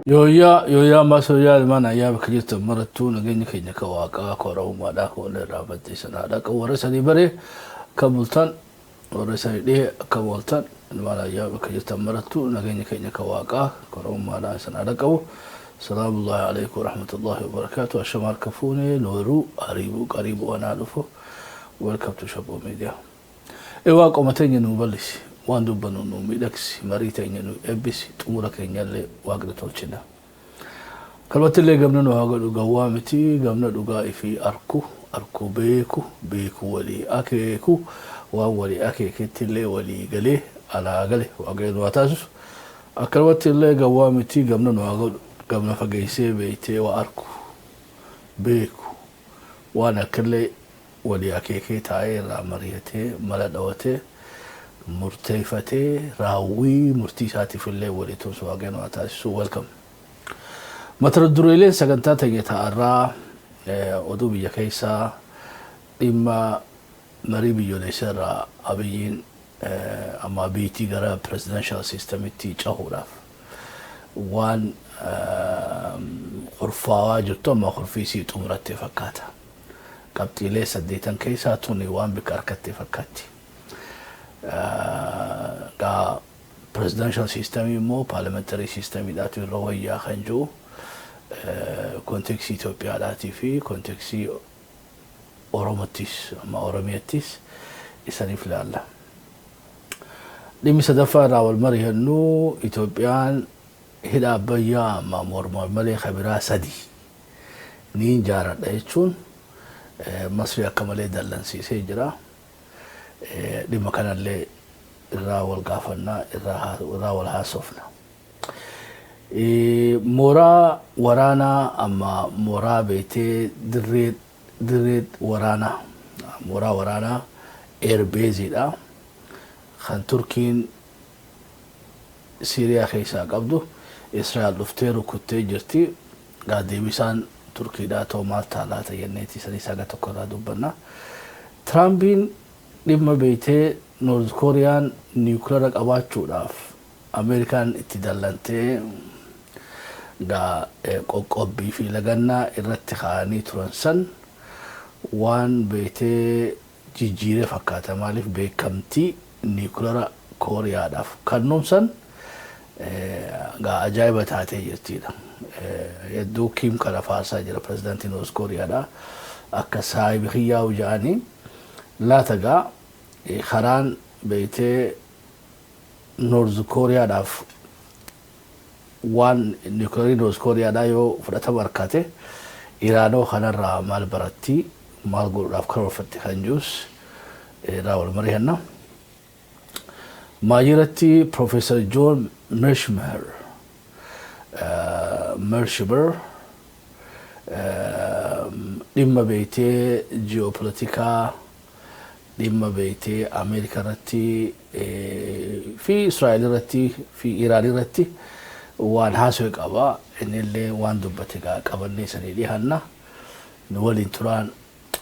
Yoya masoya mana ya baka maratu na ganyi kai ka waka ko rawu ma da ko da rabati sana da ka wara sani bare kabultan wara sani de kabultan mana ya baka maratu na ganyi kai ka waka ko rawu ma da sana da ka salamu alaikum rahmatullahi wa barakatuh ashamar kafune noru qaribu wa nalufu welcome to Shabo Media ewa ko matanya no balish wandu banu no midax marita nyano ebisi tumura kenyalle wagda tolchina kalwatile gamna no haga duga wamiti gamna duga ifi arku beku wali akeku wa wali akeke tille wali gale ala gale wagda watasus akalwatile gawamiti gamna no haga gamna fagaise beite wa arku beku wana kale wali akeke taayra mariyate maladawate مرتفته راوي مرتيساتي في الليل وليتون سواقين واتاسو ويلكم ما تردروا إليه سقنتاتا يتعرى ودوبي يكيسا إما مريبي يوليسر أبيين أما بيتي غرا presidential system تي جاهوراف وان خرفاوا جتو ما خرفيسي تمرتي فكاتا قبتي ليه سديتان كيسا توني وان بكاركتي فكاتي ka presidential system mo parliamentary system dati rawaya khanjo context Ethiopia dati fi context oromatis ma oromiatis isanif la Allah limi sadafa rawal marihanu Ethiopian hida baya ma mormor mali khabira sadi nin jara daychun masri akamale dalan si sejra di makanan le rawal gafana rawal hasofna mora warana amma mora bete dirret warana mora warana air base da khan turkin Syria khaysa qabdu Israel dufteru kutte jirti gadi wisan turki da to malta la tayenneti sani saga to kora dubana Trumpin لما بيته نورث كوريان نيوكلير قباچو داف امريكان اتدلنتي دا قوقبي في لغنا الرتخاني ترنسن وان بيته جيجيره فكاتا مالف بكمتي نيوكلير كوريا داف كنومسن غا اجايبه تاتي يتيدا يدو كيم كلافاسا جرا بريزيدنت نورث كوريا دا اكساي بخيا وجاني لا تقع خران بيته نورث كوريا داف وان نيوكلير نورث كوريا دايو فرتا بركاته ايرانو خنرا مال برتي مال غور داف كرو فتي خنجوس راول مريهنا ماجرتي بروفيسور جون ميرشبر لما بيته جيوبوليتيكا لما بيتي أمريكا رتي في إسرائيل رتي في إيران رتي وان هاسوك أبا إن اللي وان دبتك قبلني سنيدي هنا نولي تران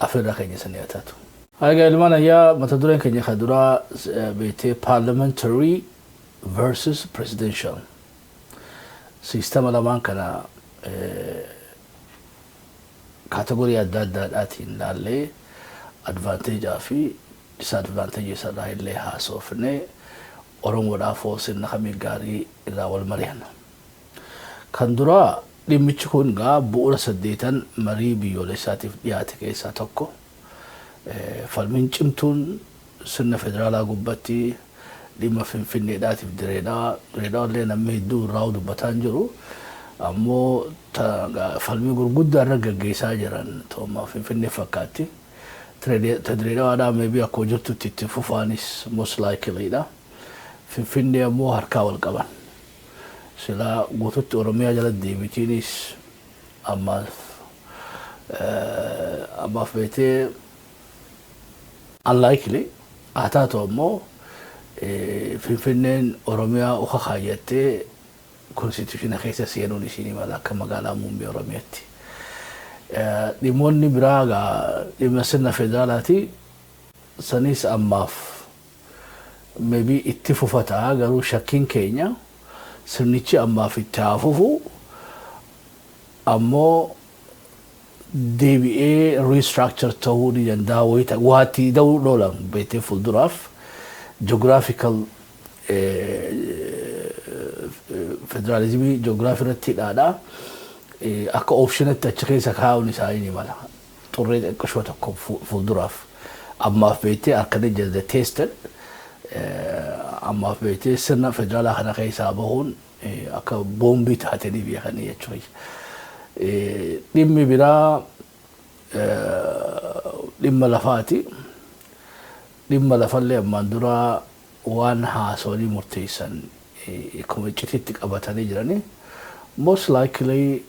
أفرد خيني سنياتاتو هاي قال لمانا يا متدورين كني خدورا بيتي parliamentary versus presidential سيستم لمان كان كاتيجوري داتين لالي advantage في disadvantage سلا اللي هاسوفني أورمو دافوس النخمي غاري إلا والمريهنا كندرا لميتشكون غا بورا سديتان مريبي يوليساتي دياتك إيسا توكو فالمين چمتون سنة فدرالا قبتي لما فنفني داتي في دريدا لنا ميدو راودو بطانجرو أمو فالمين قرقود رقا قيسا جران توما فنفني فكاتي تدرينا هذا maybe أكو جرتو تتفو فانيس most likely دا في النهاية مو هركا والقبان سلا قطت أورميا جلد ديبتينيس أما في بيتي unlikely أعتاتو مو في النهاية أورميا أخا خايتي constitution خيسا سيانوني سيني مالا كما قالا مومي أورمياتي ديموني براغا ديمسنا فيدرالاتي سنيس أماف maybe اتفو فتا غارو شاكين كينيا سنيتش أماف اتفوفو ammoo deebi'ee restructure ta'uu ni danda'a waatti da'uu dhoolan beetee fuulduraaf geographical federalizimii geography irratti hidhaadha akka optionatti achi keessa kaa'uun isaanii ni mala xurree xiqqashoo tokko fuulduraaf ammaaf beetee akkana jedhe tested ammaaf beetee sirna federaalaa kana keessaa bahuun akka boombii taatanii biyya kana jechuudha. Dhimmi biraa dhimma lafaati. Dhimma lafallee ammaan dura waan haasawanii murteessan akkuma iccitiitti qabatanii jiranii most likely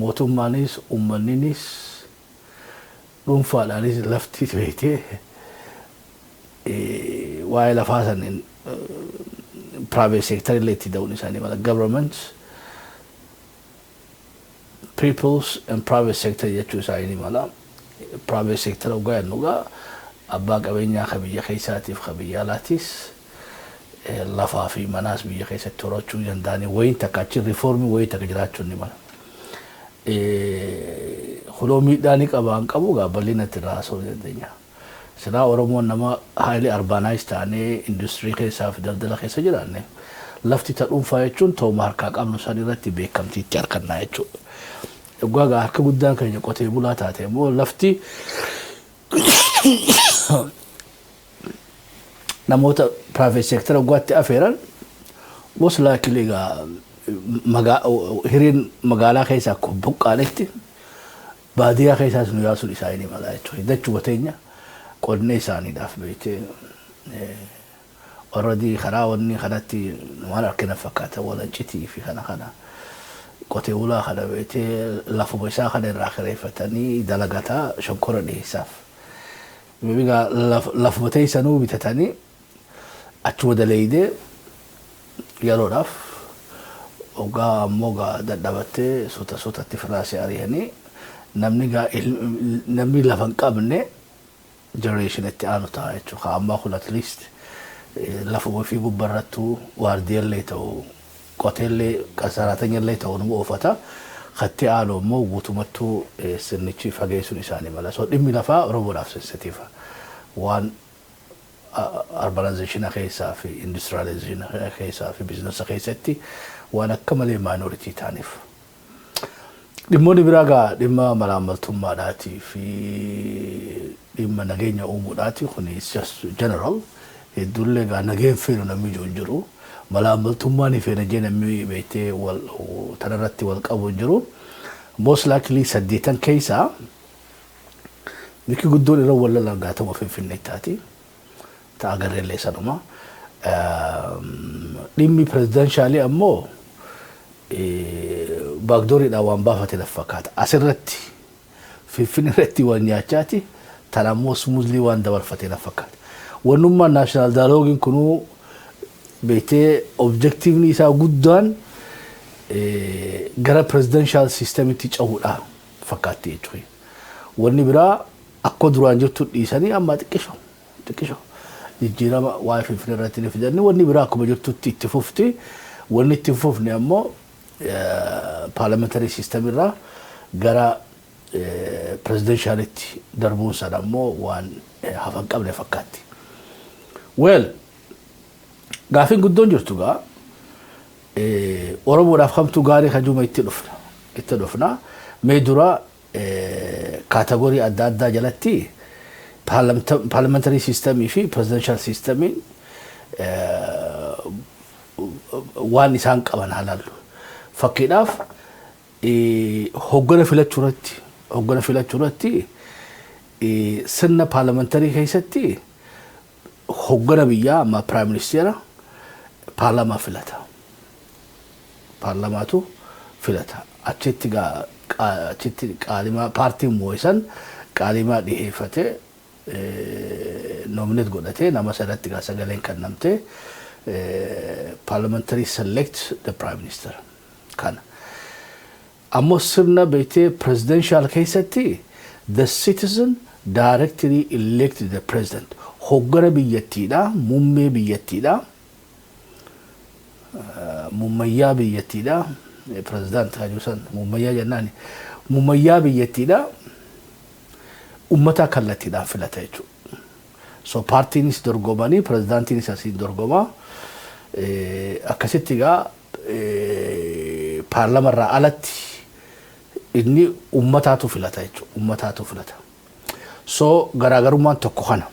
mootummaanis uummanninis dhuunfaadhaanis lafti beekee waa'ee lafaa saniin private sector illee itti da'uun isaanii mala governments peoples and private sector jechuu isaanii mala private sector ogaa yannugaa abbaa qabeenyaa ka biyya keessaatiif ka biyya alaatis lafaa fi manaas biyya keessatti horachuu danda'anii wayin takka achi reformii wayin takka jiraachuun ni mala. Huloo miidhaanii qabaan qabu bal'inatti irraa haasa'uu dandeenya. Silaa Oromoon nama highly urbanized ta'anii industirii keessaa fi daldala keessa jiraanne lafti ta dhuunfaa jechuun ta'uma harkaa qabnu san irratti beekamtiitti harkannaa jechuudha. Dhugaa harka guddaan keenya qotee bulaa taate immoo lafti namoota private sector waggaatti afeeran most likely hiriin magaalaa keessaa akka buqqaanetti baadiyyaa keessaas nu yaasuun isaanii mala jechuudha. Dachuma teenya qonnee isaaniidhaaf beekee already karaa wanni kanatti waan harkina fakkaata walancitii fi kana qotee bulaa kana beekee lafuma isaa kana irraa kireeffatanii dalagataa shonkora dhiyeessaaf. Bibiga lafuma teessanuu bitatanii achuma daleeydee yeroodhaaf ogaa ammoo dadhabattee suutatti firaasee ari'anii namni lafa hin qabne generation itti aanu ta'a jechuudha. Ammaa kun at least lafa ofii gubbarrattuu waardiyallee ta'u qoteellee qasaraatanyallee ta'u nu oofata. Khatti aanu ammoo guutumattuu sirnichi fageessuun isaanii mala. So dhimmi lafaa Oromoodhaaf sensitiiva. Waan urbanization keessaa fi industrialization keessaa fi business keessatti waan akka malee minority ta'aniif. Dhimmoonni biraa dhimma malaammaltummaadhaatii fi dhimma nageenya uumuudhaati kun is just general. Hedduullee nageen feenu namni jiru. Malaammaltummaan feena jee namni beektee tanarratti wal qabu jiru. Most likely 8 keessaa bikki guddoon irra wal lallaagaatama Finfinnee taati. Ta'a garreellee sanuma. Dhimmi presidentially ammoo baagdooriidhaan waan baafate na fakkaata. Asirratti Finfinnee irratti waan nyaachaati. Tan ammoo smoothly waan dabarfate na fakkaata. Wannummaan national dialogue kunuu beektee objectivni isaa guddaan gara presidential systemitti cehuudha fakkaatti jechuudha. Wanni biraa akka duraan jirtu dhiisanii amma xiqqisho jijjiirama waa Finfinnee irratti ni fidanni wanni biraa akkuma jirtutti itti fufti wanni itti fufne ammoo parliamentary system irraa gara presidentialitti darbuun sana ammoo waan hafan qabne fakkaatti. Well, gaafin guddoon jirtu Oromoodhaaf kamtu gaarii kajuma itti dhufna. Mee dura kategorii adda addaa jalatti parliamentary system fi presidential system waan isaan qaban halallu. Fakkiidhaaf hoggana filachuu irratti sirna parliamentary keessatti hoggana biyyaa amma prime minister paarlamaa filata. Paarlamaatu filata. Achitti qaalimaa paartiin moo'isan qaalimaa dhiheeffate nominate godhate nama sanatti sagaleen kennamte parliamentary select the prime minister kana. Ammoo sirna beektee presidential keessatti the citizen directly elect the president. Hoggana biyyattiidha, muummee biyyattiidha. Muummayyaa biyyattiidha. president hajusan mumayyaa jennaan mumayyaa biyyattiidha ummata kallattiidhaan filata jechuudha. So paartiinis dorgomanii presidentiinis asiin dorgomaa akkasitti egaa paarlamarraa alatti inni ummataatu filata jechuudha. Ummataatu filata. So garaagarummaan tokko kana.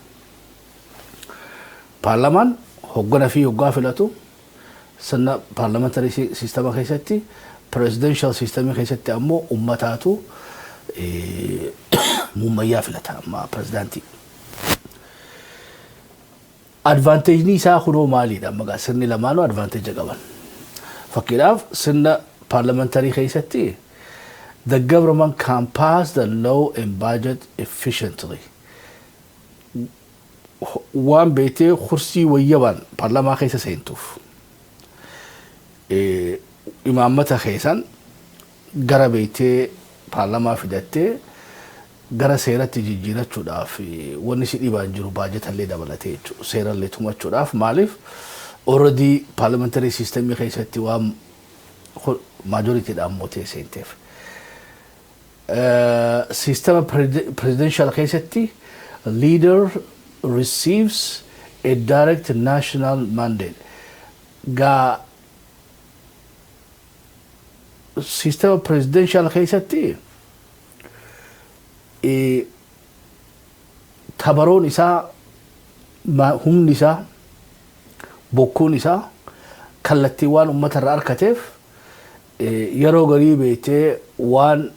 Paarlamaan hoggana fi hoggaa filatu sanna parliamentary system keessatti presidential system keessatti ammoo ummataatu mumayyaa filata amma presidentii. Advantage ni isaa kunoo maaliidha amma sirni lamaanuu advantage qaban. Fakkiidhaaf sirna parliamentary keessatti the government can pass the law and budget efficiently. Waan beetee kursii wayyaban parlamaa keessa seentuuf imaammata keessan gara beetee parlamaa fidattee gara seeratti jijjiirachuudhaaf wanni si dhibaan jiru baajetallee dabalatee jechuudha. Seerallee tumachuudhaaf maaliif already parliamentary system keessatti waan majorityidhaan mootee seenteef. System presidential keessatti leader receives a direct national mandate. Ga system presidential keessatti tabaroon isaa humni isaa bokkuun isaa kallattii waan ummata irraa argateef yeroo garii beetee waan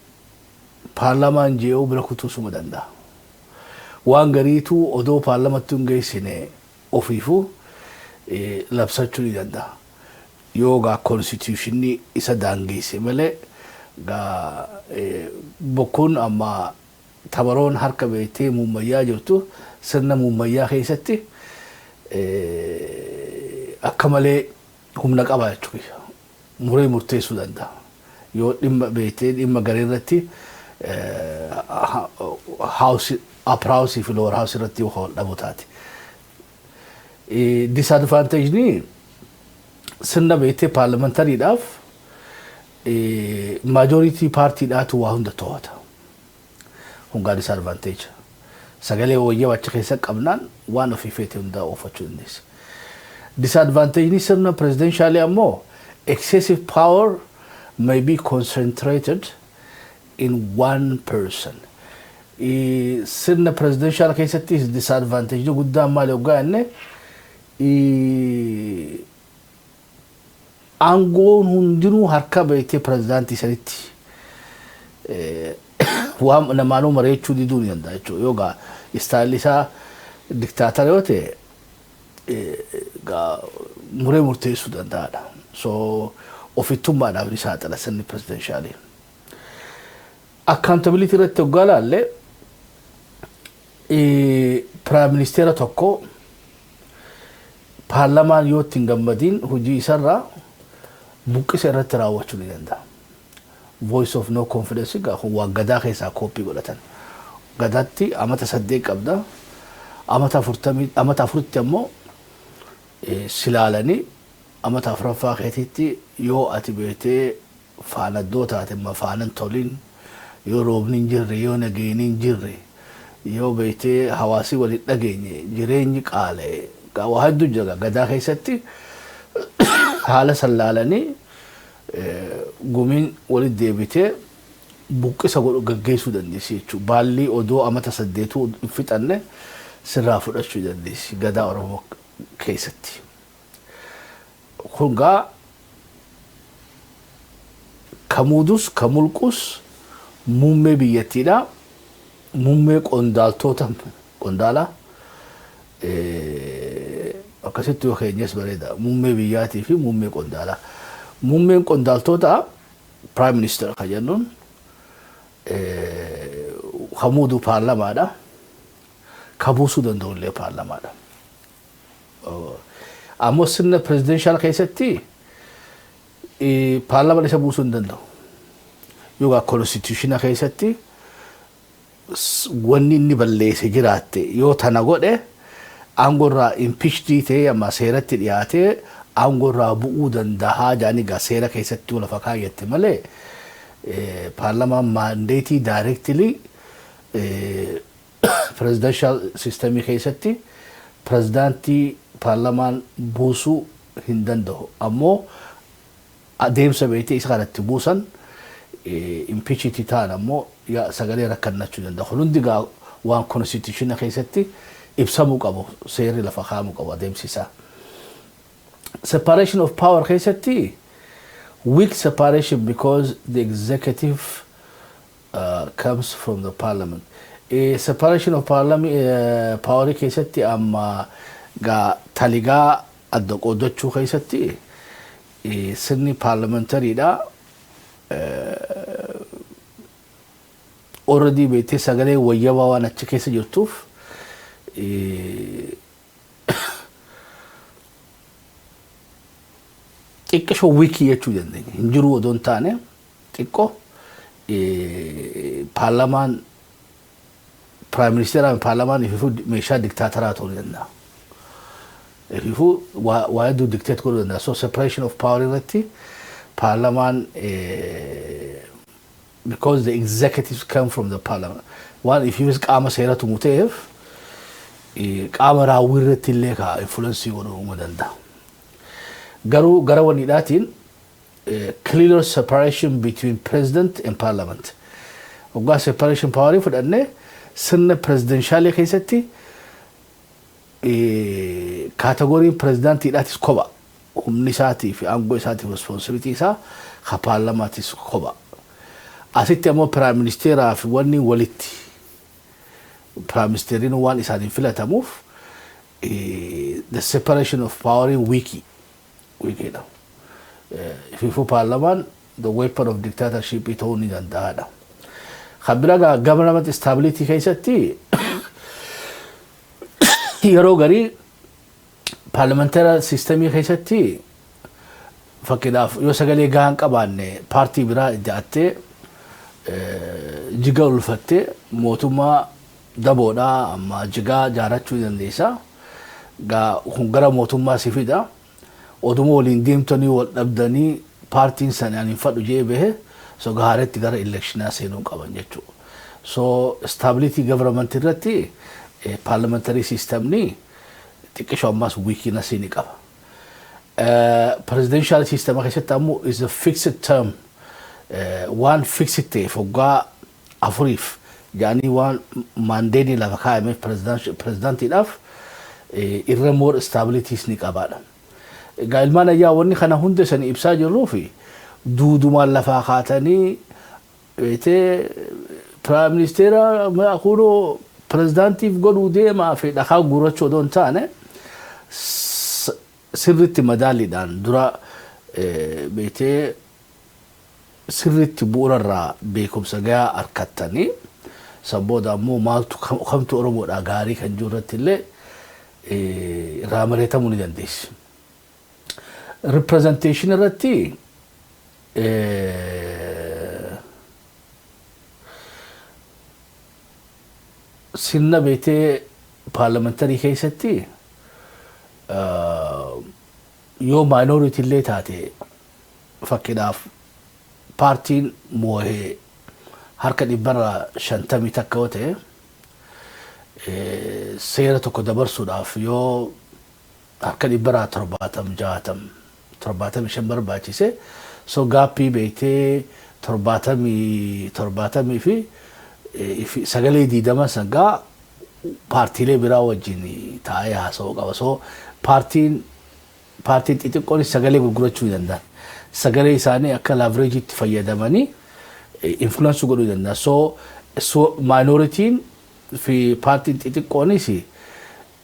paarlamaan je'uu bira kutuusuma danda'a. Waan gariitu odoo paarlamatti hin geessine ofiifuu labsachuu ni danda'a. Yoo gaa constitutionii isa daangeesse malee gaa bokkuun amma tabaroon harka beetee mumayyaa jirtu sirna mumayyaa keessatti akka malee humna qaba jechuudha. Muree murteessuu danda'a. Yoo dhimma beetee dhimma gareerratti house upper house fi lower house irratti yoo dhabu taate. Disadvantage ni sirna beetee parliamentariidhaaf majority partyidhaatu waa hunda to'ata. Hungaa disadvantage. Sagalee wayyaa achi keessa qabnaan waan ofii feete hundaa oofachuu dandeessa. Disadvantage ni sirna presidentially ammoo excessive power may be concentrated in one person. Sirna presidential keessatti disadvantage ni guddaan maali hoggaa inni aangoon hundinuu harka beetee prezidaantii sanitti waan namaanuu mareechuu diduu ni danda'a jechuudha. Yoo istaayilli isaa diktaatara yoo ta'e muree murteessuu danda'aadha. So ofittummaadhaaf ni saaxila sirni presidentialii. Accountability irratti hoggaa laalle prime minister tokko paarlamaan yoo ittiin gammadiin hojii isarraa buqqisa irratti raawwachuu ni danda'a. Voice of no confidence waan gadaa keessaa kooppii godhatan. Gadaatti amata 8 qabda. Amata 40 ammoo silaalanii amata 4ffaa keetitti yoo ati beetee faanaddoo taate ma faanan toliin yoo roobni hin jirre yoo nageenyi hin jirre yoo beetee hawaasii waliin dhageenye jireenyi qaalee waa hedduu jira gadaa keessatti haala sallaalanii gumiin walitti deebitee buqqisa gaggeessuu dandeessi jechuudha. Baalli odoo amata 8 fixanne sirraa fudhachuu dandeessi gadaa Oromoo keessatti. Kungaa kamuudus kamulqus muummee biyyattiidha. Muummee qondaalaa akkasitti yoo keenyas bareeda muummee biyyaatii fi muummee qondaalaa. Muummeen qondaaltota prime minister kan jennuun kamuudu paarlamaadha. Kabuusuu danda'ullee paarlamaadha. Ammoo sirna presidential keessatti paarlamaan isa buusuu hin danda'u. Yoo constitution keessatti wanni inni balleesse jiraatte yoo tana godhe aangorraa impeached ta'ee amma seeratti dhiyaatee aangoo irraa bu'uu danda'a jaanii gaa seera keessatti wal lafa kaayyatte malee paarlamaan maandeetii directly presidential systemii keessatti pirezidaantii paarlamaan buusuu hin danda'u. Ammoo adeemsa beekte isa kanatti buusan impeachiti ta'an ammoo sagalee rakkannachuu danda'u. Hundi gaa waan constitution keessatti ibsamuu qabu seerri lafa kaa'amuu qabu adeemsi isaa. Separation of power keessatti weak separation because the executive comes from the parliament. Separation of power keessatti amma gaa taligaa adda qoodachuu keessatti sirni parliamentariidha. Already beekte sagalee wayyabaa waan achi keessa jirtuuf xiqqoo wiikii jechuu dandeenya. Hin jiru odoo hin taane xiqqoo paarlamaan prime minister paarlamaan ififuu meeshaa diktaataraa ta'uu danda'a. Ififuu waa hedduu dictate godhuu danda'a. So separation of power irratti paarlamaan because the executives come from the parliament. One if you qaama seera tumu ta'eef qaama raawwii irratti illee ka influence godhuu danda'a. Garuu gara waniidhaatiin clear separation between president and parliament. Waggaa separation power fudhannee sirna presidential keessatti kategoriin presidentiidhaatis kopha. Humni isaatii fi aangoo isaatiif responsibility isaa ka paarlamaatis kopha. Asitti ammoo prime ministeeraa fi wanni walitti prime ministeriin waan isaaniin filatamuuf the separation of power weaky. Wikiidha. Ififuu paarlamaan the weapon of dictatorship ta'uu ni danda'aadha. Kan biraa government stability keessatti yeroo garii parliamentary systemii keessatti fakkiidhaaf yoo sagalee gahaan qabaanne paartii biraa iddaattee jiga ulfattee mootummaa daboodhaa amma jigaa jaarachuu dandeessa. Kun gara mootummaa si fida. Oduma waliin deemtanii wal dhabdanii paartiin sanaan hin fadhu jee bahe so gaaretti gara electionaa seenuu qaban jechuudha. So stability government irratti parliamentary system ni xiqqoo ammas weakness ni qaba. Presidential system keessatti ammoo is a fixed term. One fixed ta'e foggaa afuriif yaani waan mandate lafa kaa'ame presidentiidhaaf irra more stabilities ni qabaadha. Ilmaan ayyaa wanni kana hunda sanii ibsaa jirruu fi duudumaan lafaa kaatanii prime ministeera kunoo presidentiif godhuu deemaa fi dhakaa guurachuu odoo hin taane sirriitti madaaliidhaan dura sirriitti bu'uurarraa beekumsa gahaa argattanii sabbooda ammoo maaltu kamtu Oromoodhaa gaarii kan jiru irratti illee irraa mareetamuu ni dandeessi. Representation irratti sirna beetee parliamentary keessatti yoo minority illee taate fakkiidhaaf paartiin moo'ee harka 50 takka yoo ta'e seera tokko dabarsuudhaaf yoo harka 70 barbaachise so gaappii beektee 70 fi sagalee 20 sangaa paartiilee biraa wajjin taa'ee haasa'uu qaba. So paartiin xixiqqoon sagalee gurgurachuu danda'an sagalee isaanii akka leverage fayyadamanii influence godhuu danda'a. So minoritiin fi paartiin xixiqqoonis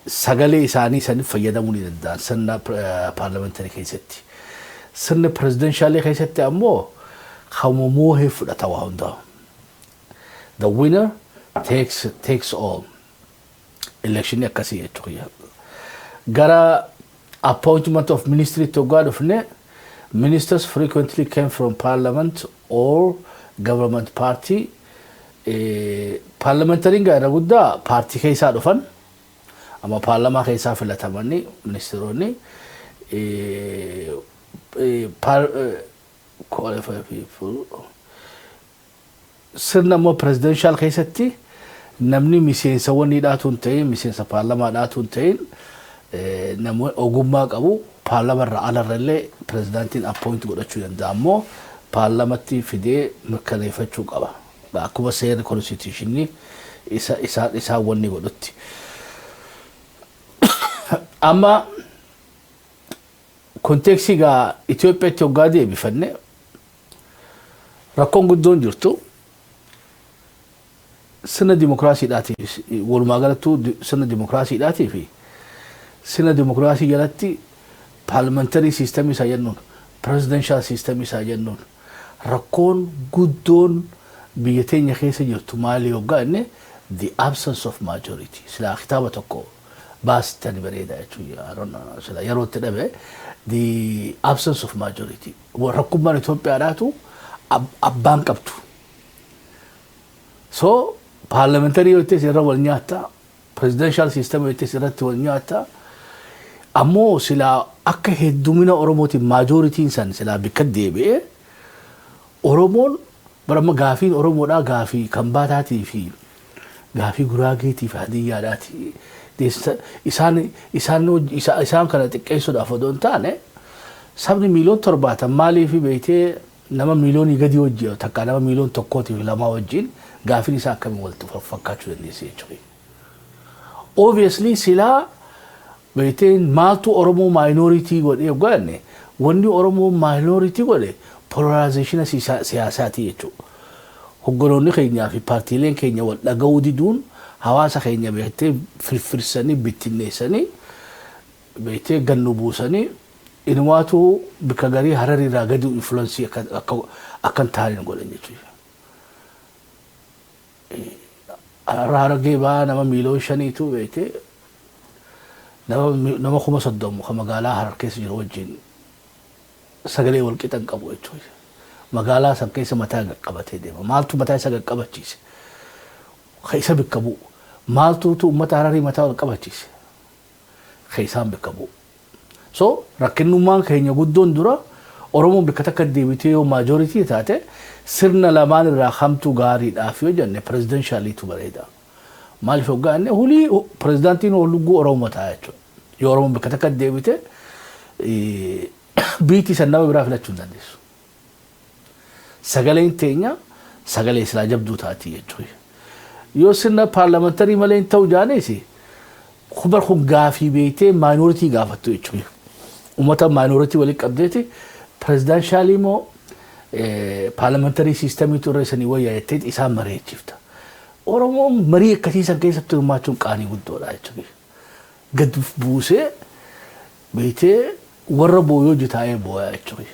sagalee isaanii saniif fayyadamuu ni danda'an sirna parliamentary keessatti. Sirna presidential keessatti ammoo hamumoohee fudhata waa hundaa. The winner takes all. Election akkasii jechuudha. Gara appointment of ministry to God of ne ministers frequently came from parliament or government party. Parliamentary gara guddaa partii keessaa dhufan amma paarlamaa keessaa filatamanii ministeeronni qualify people sirna mo presidential keessatti namni miseensa wanni dhaatuun ta'in miseensa paarlamaa dhaatuun ta'in namni ogummaa qabu paarlamaa irraa alarrallee pirezidaantiin appoint godhachuu danda'a ammoo paarlamatti fidee mirkaneeffachuu qaba akkuma seerri konstituushinii isaa wanni godhutti amma kontekstii gaa Itoophiyaatti hoggaa deebifanne rakkoon guddoon jirtu sirna dimokiraasiidhaatiif walumaa galattuu sirna dimokiraasiidhaatii fi sirna dimokiraasii jalatti parliamentary system isaa jennuun presidential system isaa jennuun rakkoon guddoon biyya teenya keessa jirtu maali hoggaa inni the absence of majority sila kitaaba tokko baasitani bareeda jechuudha sila yerootti dhabe the absence of majority rakkummaan Itoophiyaadhaatu abbaan qabdu so parliamentary yotes irra wal nyaata presidential system yotes irratti wal nyaata ammoo sila akka heddumina Oromooti majority san sila bikka deebi'e Oromoon barama gaafiin Oromoodhaa gaafii Kambaataatii fi gaafii Guraageetii fi Hadiyyaadhaati isaan kana xiqqeessuudhaaf odoon taane sabni miiliyoon 70 maaliif beeytee nama miiliyoonii gadi wajjin takka nama miiliyoon 1.2 wajjin gaafin isaa akkamiin walitti fakkaachuu dandeessee jechuudha. Obviously silaa beeyteen maaltu Oromoo minority godhee godhanne wanni Oromoo minority godhe polarization siyaasaati jechuudha. Hoggoloonni keenyaa fi paartiileen keenya wal dhaga'uu diduun hawaasa keenya beektee firfirsanii bittinneessanii beektee gannu buusanii inumaatu bika garii Hararii irraa gadi influence akkan taa'anii godhan jechuudha. Harargee baa nama miiliyoon 5tu beektee nama 30,000 kan magaalaa Harar keessa jiru wajjin sagalee wal qixan qabu jechuudha. Magaalaa san keessa mataa qabatee deema. Maaltu mataa isa qabachiise? Keessa bikka bu'u. Maaltu uummata Hararii mataa wal qabachiise? Keessaan bikka bu'u. So rakkinnummaan keenya guddoon dura Oromoon bikka takka deebitee yoo majority taate sirna lamaan irraa hamtu gaariidhaaf yoo jenne presidentialiitu bareeda. Maaliif hoggaanne hulii prezidaantiin lugguu Oromoo ta'a jechuudha. Yoo Oromoon bikka takka deebite biitii san nama biraa filachuu hin dandeessu. Sagaleen teenya sagalee silaa jabduu taati jechuudha. Yoo sirna parliamentary malee hin ta'u jaaneesi kubar kun gaafii beeytee minority gaafattu jechuudha. Uummata minority waliin qabdeeti presidentially moo parliamentary system tu irra sanii wayyaa jettee isaan mareechifta. Oromoon marii akkasiisan keessatti hirmaachuun qaanii guddoodha jechuudha. Gad buusee beeytee warra booyoo jitaa'ee booyaa jechuudha.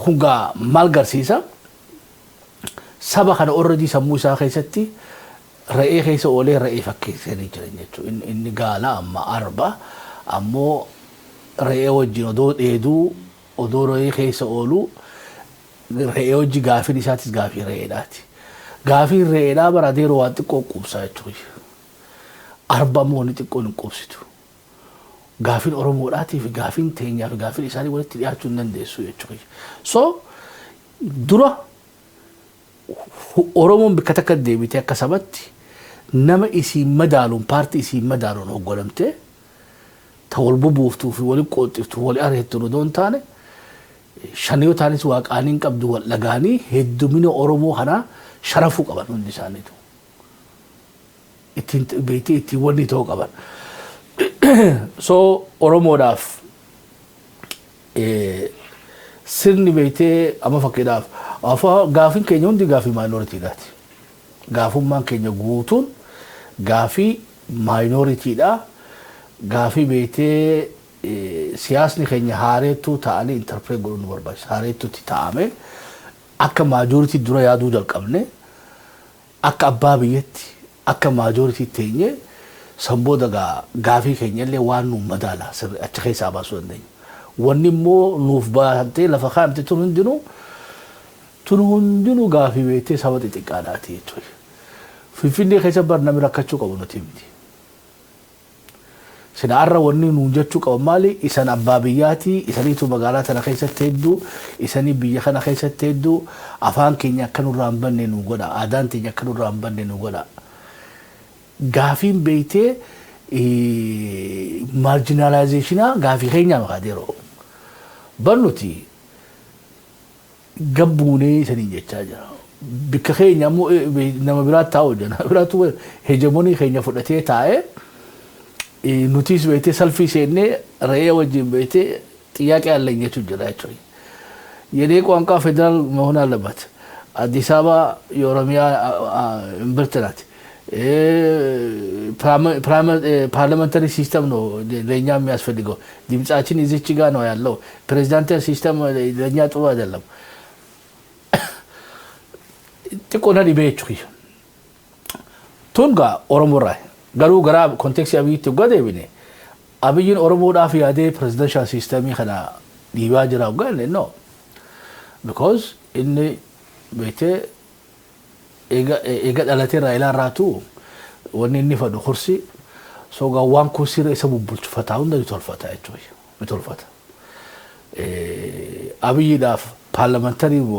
Hungaa maal garsiisa saba kana already sammuu isaa keessatti re'ee keessa oolee re'ee fakkeessanii jiran jechuudha. Inni gaala amma arba ammoo re'ee wajjin odoo dheeduu odoo re'ee keessa oolu re'ee wajji gaafiin isaatis gaafii re'eedhaati. Gaafii re'eedhaa baradeeroo waan xiqqoo qubsaa jechuudha. Arba ammoo ni xiqqoo hin qubsitu. Gaafin Oromoodhaatii fi gaafin teenyaa fi gaafin isaanii walitti dhiyaachuu hin dandeessu jechuudha. So dura Oromoon bikka takka deebitee akka sabatti nama isiin madaaluun paartii isiin madaaluun hoggolamtee ta wal bubuuftuu fi wal qooxxiftuu wal areettu odoon taane shaniyoo taanis waaqaaniin qabdu wal dhagaanii heddumina Oromoo kanaa sharafuu qaban hundi isaaniitu. Ittiin beektee ittiin wanni ta'uu qaban. So Oromoodhaaf sirni beektee amma fakkeedhaaf gaafin keenya hundi gaafii minoritiidhaati. Gaafummaan keenya guutuun gaafii minoritiidha. Gaafii beektee siyaasni keenya haareettuu ta'anii interpret godhuun nu barbaachisa. Haareettuutti ta'ame akka majority dura yaaduu jalqabne akka abbaa biyyatti akka majority teenye sambooda gaafii keenyallee waan nu madaala achi keessaa baasuu dandeenya. Wanni immoo nuuf baatee lafa kaa'amte tun hundinuu gaafii beektee saba xixiqqaadhaati jechuudha. Finfinnee keessa bar namni rakkachuu qabu nuti miti. سنعرّ وني نوجتشو كمالي إسان أبابياتي إساني تو مقالات أنا خيسة تدو إساني بيخنا خيسة تدو أفان كينيا كانوا رامبن نوجدا آدان تينيا كانوا رامبن نوجدا غافين بيتي marginalization غافي خينيا مقاديرو بنوتي قبوني سنين جتاجا بكخينيا مو نما برات تاوجنا براتو هجموني خينيا فلتي تاي نوتيس بيتي سلفي سيني رأي وجه بيتي تياك على اللي يتوجد شوي يديكو أنكا فدرال مهنا لبات أديسابا يورميا إمبرتنات parliamentary system no ለኛ የሚያስፈልገው ድምጻችን እዚች ጋር ነው ያለው ፕሬዝዳንታል ሲስተም ለኛ ጥሩ አይደለም ጥቆና ዲቤቹ ቱንጋ ኦሮሞራ ጋሩ ገራ ኮንቴክስት ያቢ ትጓደ ይብኔ አብይን ኦሮሞ ዳፍ ያደ ፕሬዝዳንታል ሲስተም ይኸና ዲባጅራው ጋር ነው because in ቤቴ إيجاد ألاتين رأيلا راتو ونني فدو خرسي سوغا وان كوسير إسمو بلتفتا وندا يتولفتا يتوي يتولفتا أبي داف parliamentary و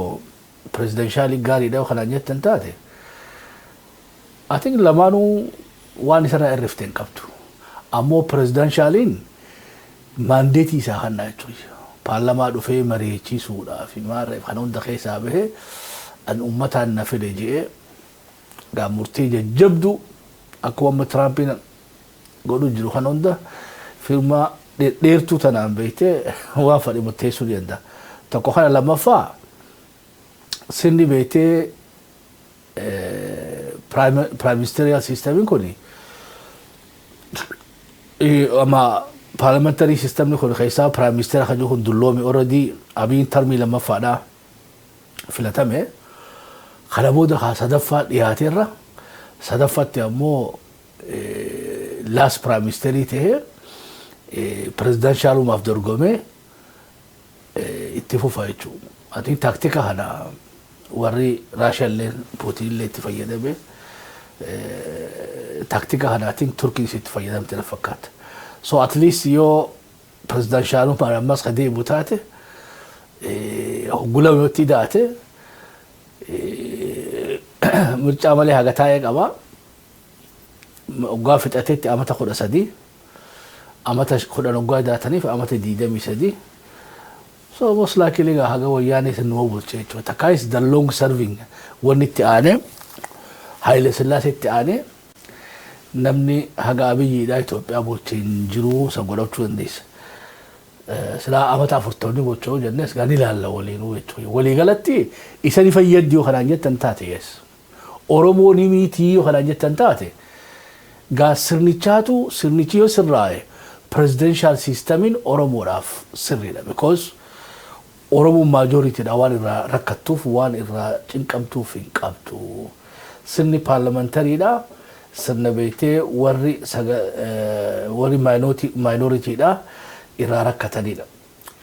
presidential غاري دا وخلانيت تنتاتي I think لمانو وان سنة إرفتين كابتو أمو presidentialين mandate ساخنا يتوي parliament وفي مريتي سودا في مارف خنون دخي سابه أن أمتها النافذة جاء قام مرتجع جبدو أقوى مترابين قالوا جلو خنون ده فيلم ديرتو تنام بيته وافر متيسو يندا تكو خنا لما فا سني بيته prime ministerial system يكوني أما parliamentary system يكون خيسا prime minister خجو هن دلومي already أبين ترمي لما فادا فلتمه خلابودا صدفة ياتيرا صدفة تيمو لاس برايم مينستري تيه presidential ما أفضل قومه اتفقوا فايتشو أتين تكتيكا هنا وري راشا اللي بوتين اللي اتفايدا به تكتيكا هنا أتين تركي اتفايدا متلفكات so at least يو presidential ما رمز خدي بوتاته قولا ويوتي داته مرجع عملي هذا تايق أبا وقافت أتيت أما تأخذ أسدي أما تأخذ نقاي داتني فأما تديده مسدي so most likely هذا وياني سنوبل شيء وتكايس the long serving ونتعاني هاي لسلاسة تعاني نمني هذا أبي دايتو أبو تنجرو سنقول أوتشو نديس سلا أمتا فرتوني بوتشو جنس غاني لالا ولينو ويتوي ولي غلطي إساني فيديو خلانجة تنتاتي يس أورومو نيميتيو خلانجة تنتاتي غا سرنيچاتو سرنيچيو سرائي presidential systemين أورومو راف سرينا because أورومو majority دا وان إرا ركتوف وان إرا چنكمتو فينكمتو سرني parliamentary دا سرنا بيتي وري minority دا إرارة كتادينا.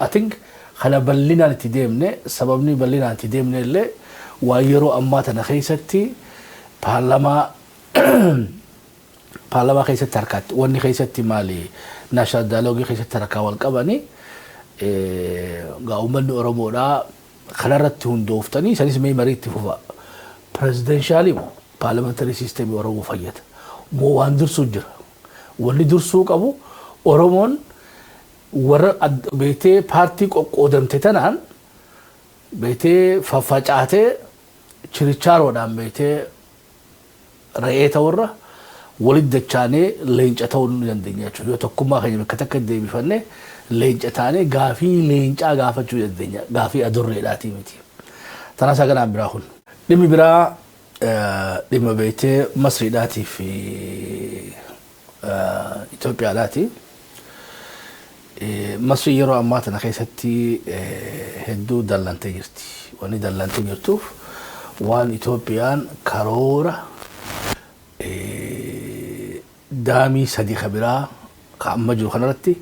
I think خلا بلينا نتديمنا سببني بلينا نتديمنا اللي ويرو أماتنا خيستي بارلما خيست تركات واني خيستي مالي ناشا دالوغي خيست تركا والقباني قاومن أورمونا خلرتهم دوفتني سنيس مي مريت فوفا presidentially parliamentary system أورمو فيت مو واندر سجر واني درسوك أبو أورمون ور بيتي بارتي قدم تتنان بيتي ففاجأته شريشار ودام بيتي رأيته ورا ولد دچاني لينج أتون جندينيا شو يتوقما خير كتكد دي بفنه لينج أتاني غافي لينج غافة شو جندينيا غافي أدور ريلاتي متي ترى ساكن عم براهون دمي برا دمي بيتي مصر داتي في إثيوبيا داتي مصر يرو أماتنا خيستي هدو دلانتي جرتي واني دلانتي جرتوف وان إثيوبيان كارورا دامي سدي خبرا قام مجرو خنرتي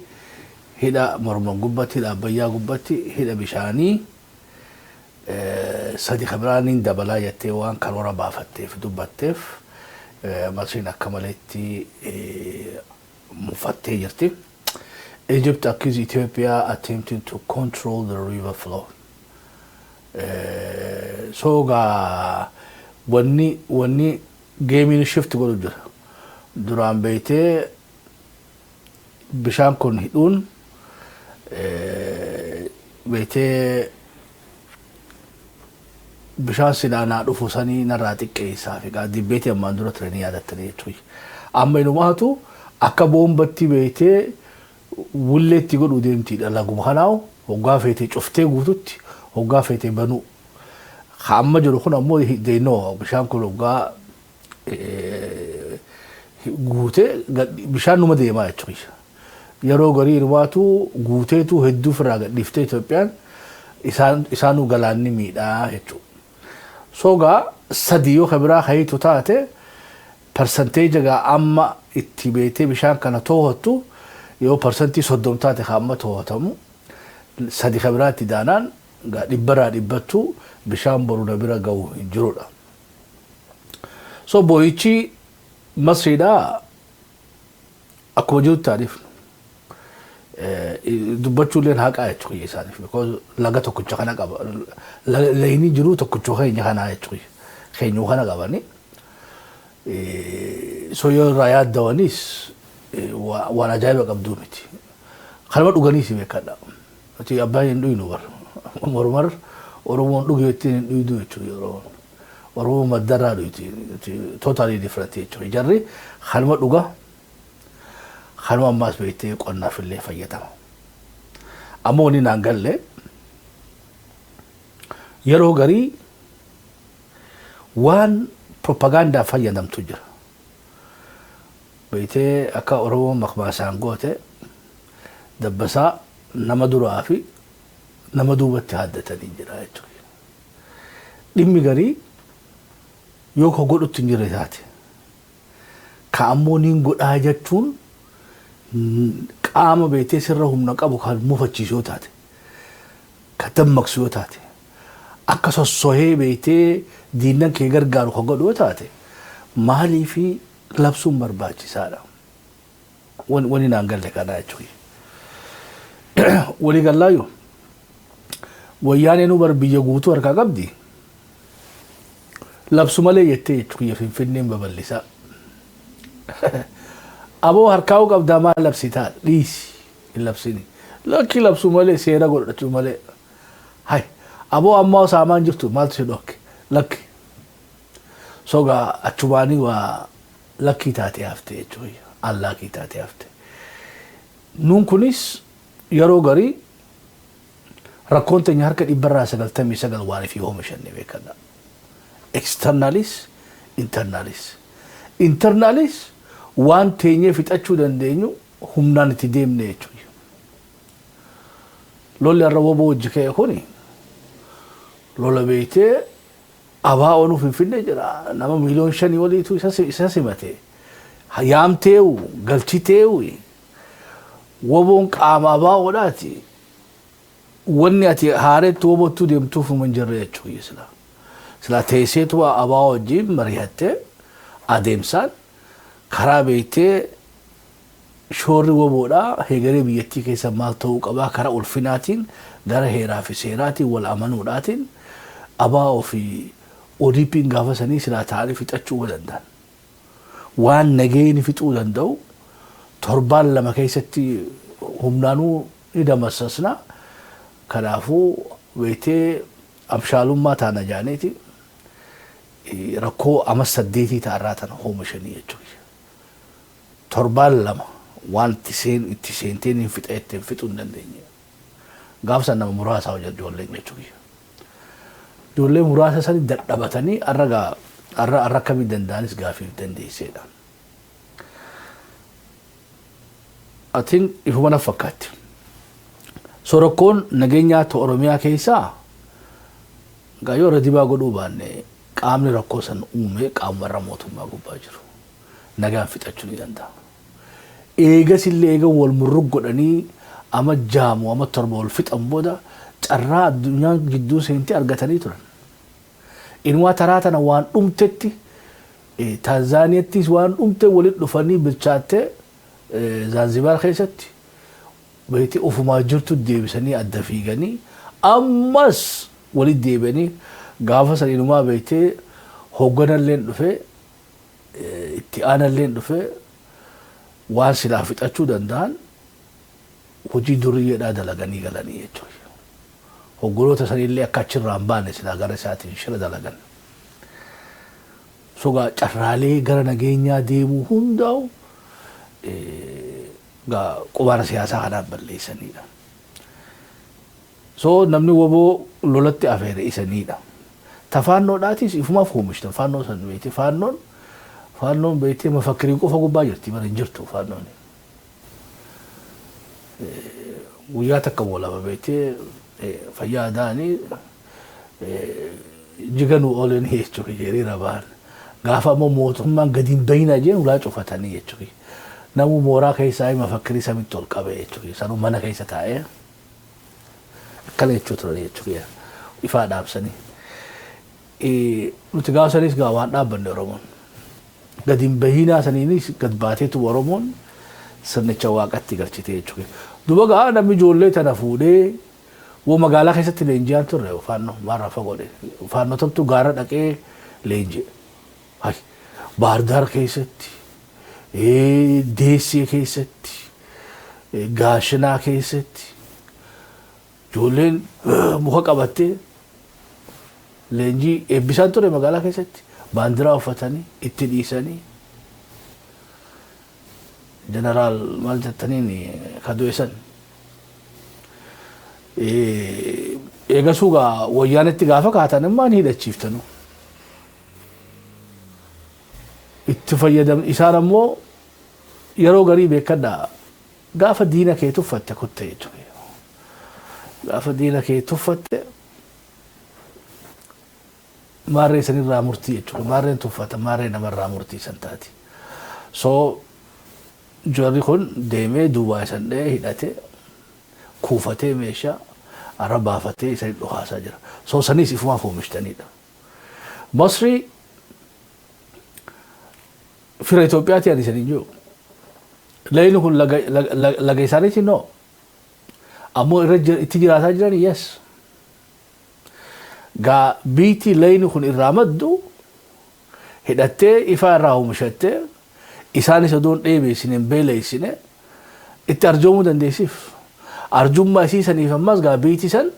هدا مرمون قبتي هدا بيا قبتي هدا بشاني سدي خبرانين دبلا يتي وان كارورا بافتي في دبتف مصرين أكملتي kufattee jirti. Egypt accused Ethiopia attempting to control the river flow. So wanni gaming shift godhu jira. Duraan beeytee bishaan kun hidhuun beeytee bishaan sidaanaa dhufu sanii narraa xiqqeessaa fi dibbeetii ammaan dura turanii yaadattanii jechuudha. Amma inumaatu akka boombatti beeytee wulleetti godhuu deemtiidha laguma kanaawu hoggaa feetee cuftee guututti hoggaa feetee banuu. Amma jiru kun ammoo deennoo bishaan kun hoggaa guutee bishaan numa deemaa jechuudha. Yeroo garii irwaatu guuteetu hedduu firaa gadhiiftee Itoophiyaan isaanuu galaanni miidhaa jechuudha. Sogaa sadii yoo kabiraa hayitu taate percentage gaa amma itti beetee bishaan kana to'attu yoo percentii 30 taate hamma to'atamu sadii kabiraa itti daanaan gaa dhibbaraa dhibbattu bishaan boru bira ga'u hin jirudha. So booyichi Masriidhaa akkuma jiru taariif dubbachuuleen haqaa jechuudha isaaniif because laga tokkicha kana qaba laynii jiru tokkicha keenya kanaa jechuudha keenyu kana qabani so yoo irraa yaaddawaniis waan ajaa'iba qabduu miti kanuma dhuganiis beekadha ati abbaan hin dhuynu bar mormar oromoon dhugeetti hin dhuydu jechuudha yeroo oromoo maddarraa dhuyti totally different jechuudha jarri kanuma dhuga kanuma ammaas beektee qonnaaf illee fayyadama. Ammoo ni naan galle yeroo garii waan propagaandaa fayyadamtu jira. Beektee akka oromoon maqbaasaan goote dabbasaa nama duraa fi nama duubatti haaddatanii jira jechuudha. Dhimmi garii yoo ka godhutti hin jirre taate ka ammoo niin godhaa jechuun qaama beektee sirra humna qabu kan mufachiisuu taate ka dammaqsuu taate akka sossohee beektee diinnan kee gargaaru kan godhu taate maalii fi labsuun barbaachisaadha. Wani naan galle kanaa jechuudha. Walii gallaayu wayyaanee nu bar biyya guutuu harkaa qabdi. Labsu malee jettee jechuudha Finfinneen babal'isaa. Aboo harkaa'uu qabdaa maal labsitaa dhiisi hin labsini. Lakki labsu malee seera godhachuu malee. Hai aboo ammaa saamaan jirtu maaltu si dhokke lakki. Sogaa achumaanii waa lakkii taatee haftee jechuudha. Allaakii taatee haftee. Nuun kunis yeroo garii rakkoon teenya harka 199 waan fi oomishanne beekadha. Externalis, internalis. Internalis waan teenyee fixachuu dandeenyu humnaan itti deemne jechuudha. Lolli har'a woboo hojii ka'e kuni lola beektee abaa onuuf Finfinnee jira nama miliyoon 5 waliitu isa simate yaamteewu galchiteewu woboon qaama abaa odhaati wanni ati haareetti wobottuu deemtuuf hin jirre jechuudha. Sila teesseetu abaa wajjin mari'attee adeemsaan karaa beektee shoorri woboodhaa heegaree biyyattii keessa maal ta'uu qabaa karaa ulfinaatiin gara heeraa fi seeraatiin wal amanuudhaatiin abaa ofii ODP'n gaafa sanii silaa ta'anii fixachuu danda'an. Waan nageenya fixuu danda'u torbaan lama keessatti humnaanuu ni damassasna. Kanaafuu beektee abshaalummaa taana jaaneeti rakkoo ama 8 ta'arraa tana oomishanii jechuudha. Torbaan lama waan itti seenteen hin fixeetteen fixuu hin dandeenye. Gaafsa nama muraasaa hojjetu ijoolleen jechuudha. Ijoollee muraasa sanii dadhabatanii har'a akkamii danda'anis gaafiif dandeesseedha. Atiin ifuma na fakkaatti. Sorokkoon nageenyaa Oromiyaa keessaa gaayoo irra dibaa godhuu baanne qaamni rakkoo san uume qaamni mootummaa gubbaa jiru. Nagaan fixachuu ni danda'a. Eegas illee eega wal murrug godhanii ama jaamu ama torba wal fixan booda carraa addunyaan gidduu seentii argatanii turan. Inuma taraa tana waan dhumtetti Taanzaaniyaattis waan dhumte walitti dhufanii bilchaattee Zanzibar keessatti beektii ofumaa jirtu deebisanii adda fiiganii ammas walitti deebi'anii gaafa saniinumaa beektii hoogganallee dhufee itti aanallee dhufee waan silaa fixachuu danda'an hojii duriyyeedhaa dalaganii galanii jechuudha. Hoggoloota sanillee akka achirraa hin baane silaa gara isaatiin shira dalagan. Sogaa carraalee gara nageenyaa deemuu hundaa'u qubaana siyaasaa kanaan balleessanidha. So namni woboo lolatti afeere isanidha. Tafaannoodhaatis ifumaaf oomishtan faannoo san beekte faannoon beektee mafakkirii qofa gubbaa jirti bara hin jirtu faannoon. Guyyaa takka boolama beektee fayyaa adaanii jiganuu oolan jechuudha hiriira ba'an. Gaafa ammoo mootummaan gadi hin bayinaa jedhan ulaa cufatanii jechuudha. Namu mooraa keessaa mafakkirii samitti ol qabe jechuudha. Sanuu mana keessa taa'ee akkana jechuu ture jechuudha. Ifaa dhaabsanii. Nuti gaafa sanis gaa waan dhaabbanne Oromoon. Gadi hin bayinaa saniinis gad baateetu Oromoon sirnicha waaqatti galchite jechuudha. Duba gaa namni ijoollee tana fuudhee woo magaalaa keessatti leenjiyaan turre faannoo maarraa fagoodhe. Faannoo tomtu gaara dhaqee leenji'e. Baardaar keessatti, Deessee keessatti, Gaashinaa keessatti ijoolleen muka qabattee leenjii eebbisaan ture magaalaa keessatti baandiraa uffatanii itti dhiisanii jeneraal maal jettaniin kadu'esan eegasuu gaa wayyaanitti gaafa kaatan immoo ni hidhachiiftanu. Itti fayyadam isaan ammoo yeroo garii beekadhaa gaafa diina kee tuffatte kutte jechuudha. Gaafa diina kee tuffatte maarree sanirraa murtii jechuudha. Maarreen tuffata maarree namarraa murtii san taati. So jarri kun deemee duubaa isan dhee hidhatee kuufatee meeshaa ara baafatee isa dhuhaasaa jira. So sanis ifumaaf oomishtaniidha. Masrii fira Itoophiyaatti adeemsanii jiru. Leenni kun laga isaaniiti noo. Ammoo irra itti jiraataa jiran yes. Gaa biitii leenni kun irraa maddu hidhattee ifaa irraa oomishattee isaanis odoon dheebeessine beeleessine itti arjoomuu dandeessiif. Arjummaa isii saniif ammas gaa biitii san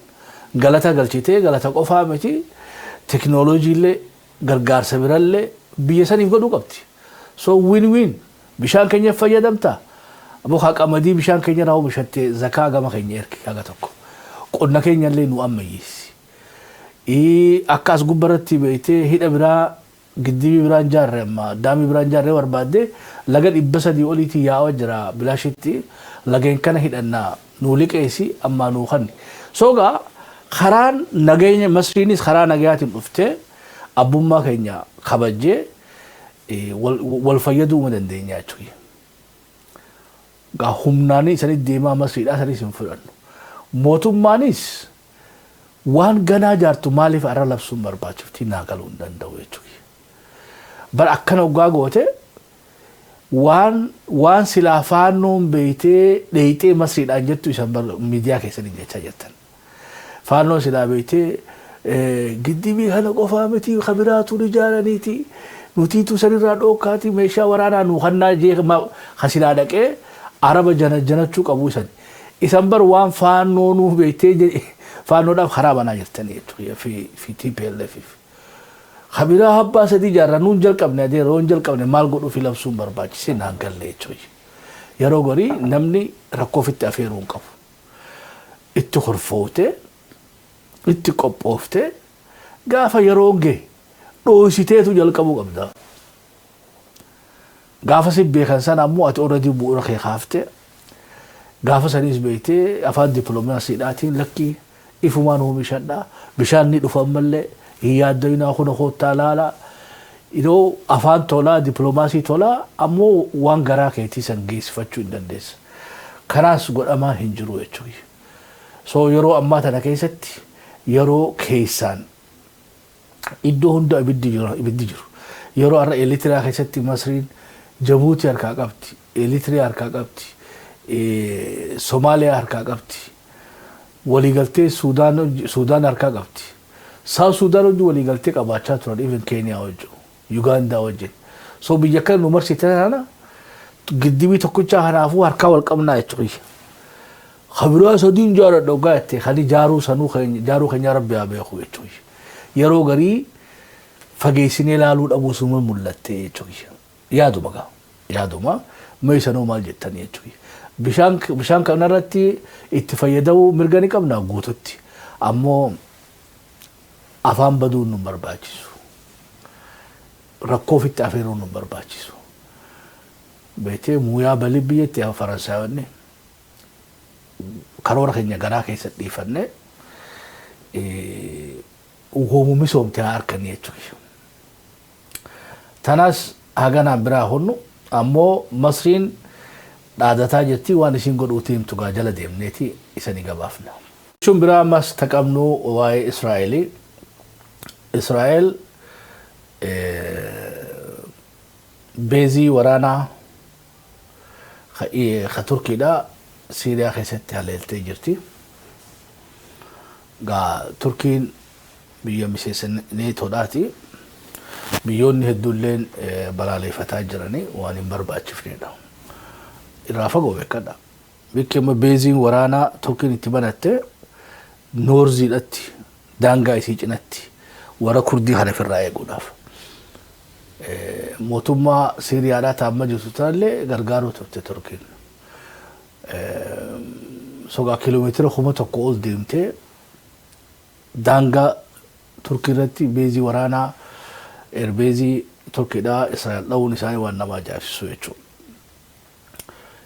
galata galchitee galata qofaa miti teknooloojiillee gargaarsa birallee biyya saniif godhuu qabdi. So win-win bishaan keenya fayyadamta. Ammoo haa qamadii bishaan keenya irraa oomishattee zakaa gama keenya ergi haga tokko. Qonna keenya illee nu ammayyeessi. Akkas gubbaratti beektee hidha biraa giddibii biraan jaarree amma daamii biraan jaarree barbaadde laga 300 oliitii yaa'aa jira bilaashitti lageen kana hidhannaa nu liqeessi amma nu kanni. So gaa karaan nageenya Masriinis karaa nagayaatiin dhuftee abbummaa keenya kabajjee wal fayyaduu uma dandeenya jechuudha. Gaa humnaanii isaanii deemaa Masriidhaa isaanii hin fudhannu. Mootummaanis waan ganaa jaartu maaliif arra labsuun barbaachifti naa galuu hin danda'u jechuudha. Bara akkana waggaa goote waan silaa faannoon beeytee dheeyxee Masriidhaan jettu isan miidiyaa keessanii jechaa jirtan. Faannoon silaa beeytee giddibii kana qofaa miti kabiraatu ijaaraniiti. Nutiitu sanirraa dhookaati meeshaa waraanaa nu hannaa jee hasilaa dhaqee araba janachuu qabu isan. Isan bar waan faannoo nuuf beeytee faannoodhaaf karaa banaa jirtanii jechuudha fi TPLF. Kabiraa habbaa sadii jaarraa nuun jalqabne adeeroon jalqabne maal godhuu fi labsuun barbaachise naan galle jechuudha. Yeroo garii namni rakkoo ofitti afeeruu hin qabu. Itti horfootee itti qophooftee gaafa yeroo gee dhoositeetu jalqabuu qabda. Gaafa si beekan sana ammoo ati already bu'uura kee kaaftee gaafa sanis beektee afaan dippiloomaasiidhaatiin lakkii ifumaan oomishadhaa bishaan ni dhufa ammallee hin yaaddayinaa kuna koottaa laalaa idoo afaan tolaa dippiloomaasii tolaa ammoo waan garaa keetii san geessifachuu hin dandeessa. Kanaas godhamaa hin jiru jechuudha. So yeroo ammaa tana keessatti yeroo keessaan iddoo hunda ibiddi jiru. Yeroo arra Eritiriyaa keessatti Masriin Jabuutii harkaa qabdi. إريتريا harkaa qabdi Somaaliyaa harkaa qabdi waliigaltee Suudaan harkaa qabdi South Sudan wajjin waliigaltee qabaachaa turan even Kenya wajjin Uganda wajjin so biyya kan nu marsitana giddibii tokkicha hanaafuu harkaa wal qabnaa jechuudha خبروا سودين جار دوغات خلي جارو سنو جارو خنيا ربي أبي أخوي توي يرو غري فجيسني لالود أبو سومن ملتة توي يادو ما ما يسنو مال جتني توي بشان كنارتي اتفايدو مرغاني كم ناقوتتي أمو أفهم بدون نمبر باجيسو ركوف التأفيرون نمبر باجيسو بيتي مويا بليبية تيا فرنساوي karoora keenya garaa keessatti dhiifanne uumuu misoomte harkanii jechuudha. Tanas haganaan biraa honnu ammoo Masriin dhaadataa jirti waan isin godhuutiin tugaa jala deemneeti isanii gabaafna. Shun biraa ammas taqabnu waa'ee Israa'elii. Israa'el beezii waraanaa ka Turkiidhaa سيريا خيست هالليلتي جرتي تركين بيوم مسيسن نيتو داتي بيون هدولين برالي فتاجرني واني مربع تشفنينا الرافقو بكدا بكما بيزين ورانا تركين اتبانت نورزي لاتي دانغاي سيجنتي ورا كردي هنا في الرأي قداف موتوما سيريا لا تابما جسوتان لي غرغارو تبتي تركين سوغا كيلومتر خما تقول ديمتي دانغا تركيرتي بيزي ورانا إربيزي تركي دا إسرائيل لو نساني وانا ما جاء في سويتشو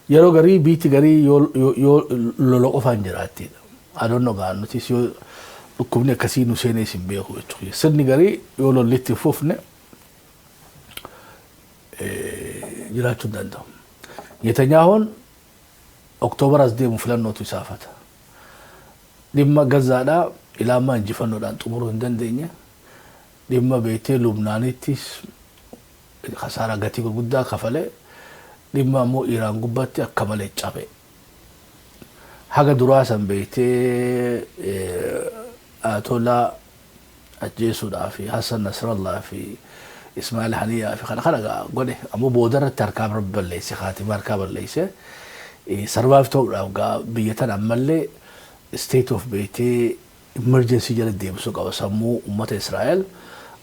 يرو غري بيتي غري يو لولو فانجراتي I don't know غان نتيس يو كوبني كاسينو سيني سيمبيخو يتشوي سدني غري يو لو ليتي فوفني جراتو داندو يتنياهون أكتوبر أصدي مفلان نوتو سافتا لما غزادا إلى ما نجفنو دان تمرو هندن دينيا لما بيتي لبناني تيس خسارة غتي قدا خفله لما مو إيران قبتي أكمل الجابي حاجة دراسة بيتي آتولا الجيسو دا في حسن نصر الله في إسماعيل حنية في خلقا قولي أمو بودر تركاب رب الليسي خاتم ركاب الليسي سروايف تو راوغا بيتنا عملي ستيت اوف بيتي emergency جلد ديمسو قوا سمو أمة إسرائيل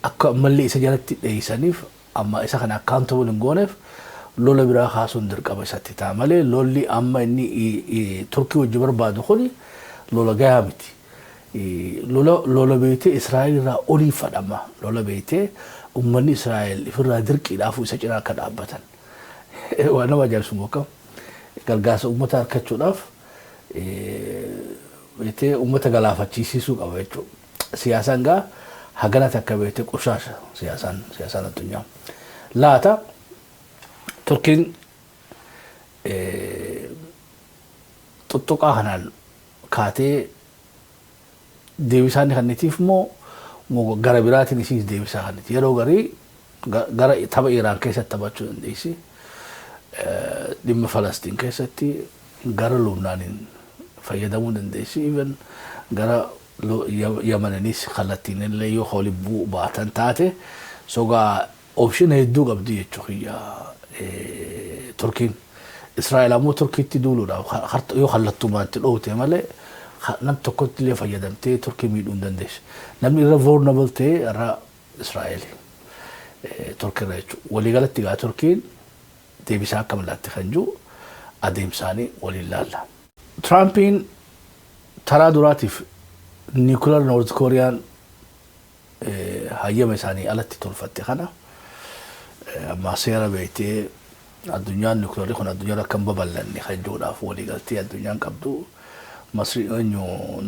أكا عملي إسا جلد تيسانيف أما إسا خان accountable نغونيف لولا برا خاصون درقا بساتي تعملي لولي أما إني تركي وجبر بعد خوني لولا قامتي لولا بيتي إسرائيل را أولي فدما لولا بيتي أمني إسرائيل فرا درقي لافو إسا جنا كدابتا وانا ما جالسو موكا gargaarsa ummata harkachuudhaaf beetee ummata galaafachiisuu qaba jechuudha. Siyaasaan gaa hagana takka beetee qushaasha siyaasaan addunyaa. Laata Turkiin tuttuqaa kanaan kaatee deebisaa kannitiif moo gara biraatiin isiis deebisaa kanniti yeroo garii gara tapha Iraan keessatti taphachuu dandeessi. dhimma Falastiin keessatti gara Lubnaaniin fayyadamuu dandeessi even gara Yamaniinis kallattiin illee yoo holibbuu baatan taate sogaa option hedduu qabdi jechuudha Turkiin Israa'eel ammoo Turkiitti duuluudhaaf yoo kallattumaatti dhoowwite malee nam tokkotti illee fayyadamtee Turkii miidhuu hin dandeessu namni irra vulnerable ta'e irra Israa'eel Turkiirra jechuudha waliigalatti gaa Turkiin deebisaa akka mallaatti kan jiru adeemsaanii waliin laalla. Tiraampiin taraa duraatiif niikular Noorz Kooriyaan hayyama isaanii alatti tolfatte kana amma seera beektee addunyaan niikularri kun addunyaan akka hin babal'anne kan jiruudhaaf waliigaltee addunyaan qabdu Masriin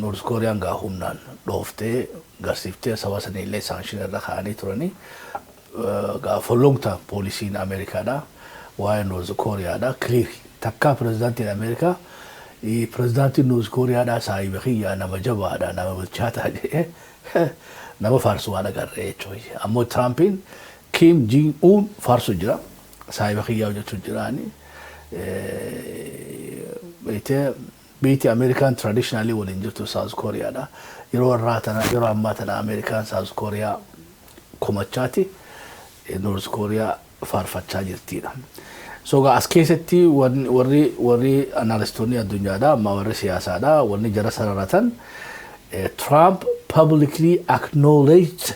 Noorz Kooriyaan gaa humnaan dhooftee garsiiftee saba sanii illee saanshin irra kaa'anii turanii gaa for long time poolisiin Ameerikaadhaa واي نورز كوريا دا كلير تكا بريزيدنت امريكا بريزيدنت نورز كوريا دا سايبخي انا مجبا دا انا بچاتا دي نما فارسو انا غري چوي امو ترامبين كيم جين اون فارسو جرا سايبخي يا جو جراني بيتي أمريكان traditionally ولنجرتو ساوث كوريا دا يرو الراتنا يرو أماتنا أمريكان ساوث كوريا كوماتشاتي نورث كوريا فارفتشا جرتينا سوغا اسكيستي وري اناليستوني الدنيا دا ما وري سياسة دا وري جرى سرارة Trump publicly acknowledged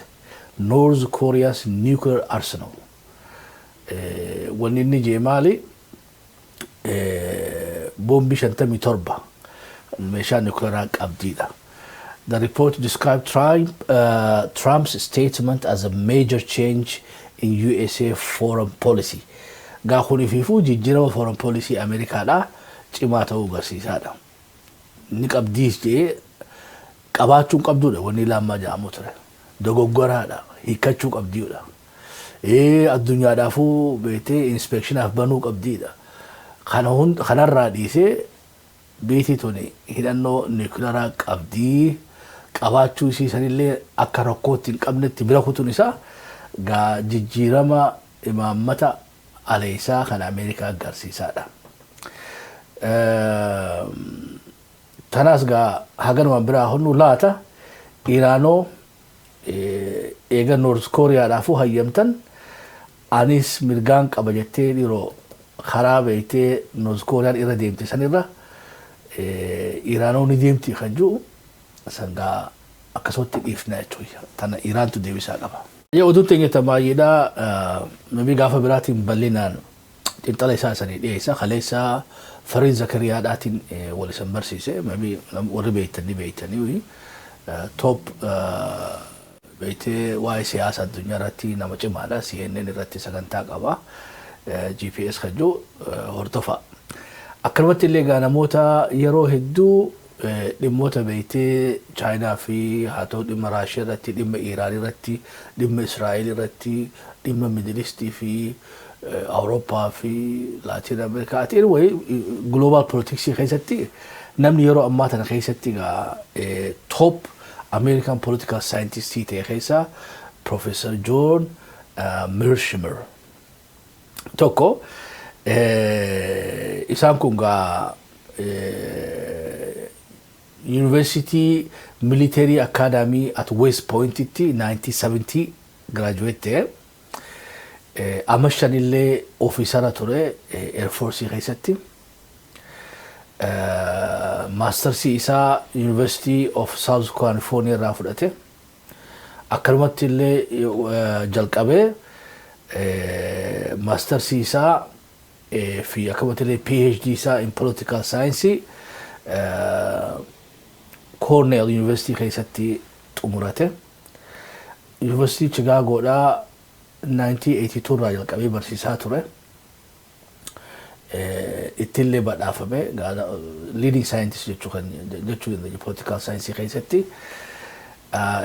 North Korea's nuclear arsenal وري نيجي مالي بومبي شنتمي تربة مشان نيوكليرات أبديدا. The report described Trump's statement as a major change in USA foreign policy. Gahuni fifu jijjirama foreign policy America da cimaa ta'uu agarsiisaadha. Inni qabdiis jee qabaachuun qabduudha wanni lammaa jedhamu ture. Dogoggoraadha hiikkachuu qabdiidha. Addunyaadhaafuu beetee inspekshinaaf banuu qabdiidha. Kanarraa dhiisee beetii tuni hidhannoo niwukileeraa qabdii qabaachuu isiisanillee akka rakkootti hin qabnetti bira kutuun isaa gaa jijjiirama imaammata aleessaa kan Ameerikaa agarsiisaadha. Tanaas gaa haganumaan biraa honnu laata Iraanoo eega Noorth Kooriyaadhaafuu hayyamtan anis mirgaan qaba jettee dhiroo karaa beeytee Noorth Kooriyaan irra deemte sanirra Iraanoo ni deemti kan jiru sangaa akkasumatti dhiifna jechuudha. Tana Iraantu deebisaa qaba. Yoo oduu teenya tamaayyidhaa namni gaafa biraatiin bal'inaan xiinxala isaa sanii dhiyeessa kaleessa Fariid Zakariyaadhaatiin wal isan barsiise warri beeytanii top beeytee waa'ee siyaasa addunyaa irratti nama cimaadha. CNN irratti sagantaa qaba. GPS kan jiru hordofa. Akkanumatti illee gaa namoota yeroo hedduu dhimmoota beeytee Chaayinaa fi haa ta'u dhimma Raashiyaa irratti, dhimma Iiraan irratti, dhimma Israa'eel irratti, dhimma Midilistii fi Awurooppaa fi Laatiin Ameerikaatiin wayii global politiksii keessatti namni yeroo ammaa tana keessatti gaa top American political scientist ta'e keessaa Professor John Mearsheimer tokko isaan kun gaa University Military Academy at West Point 1970 graduate amashanillee officer ture Air Force keessatti Masters isaa University of South California irraa fudhate akkanumatti illee jalqabee Masters isaa fi akkanumatti illee PhD isaa in Political Science Cornell University keessatti xumurate. University Chicagoodhaa 1982 irraa jalqabee barsiisaa ture. Ittillee badhaafame leading scientist jechuu political science keessatti.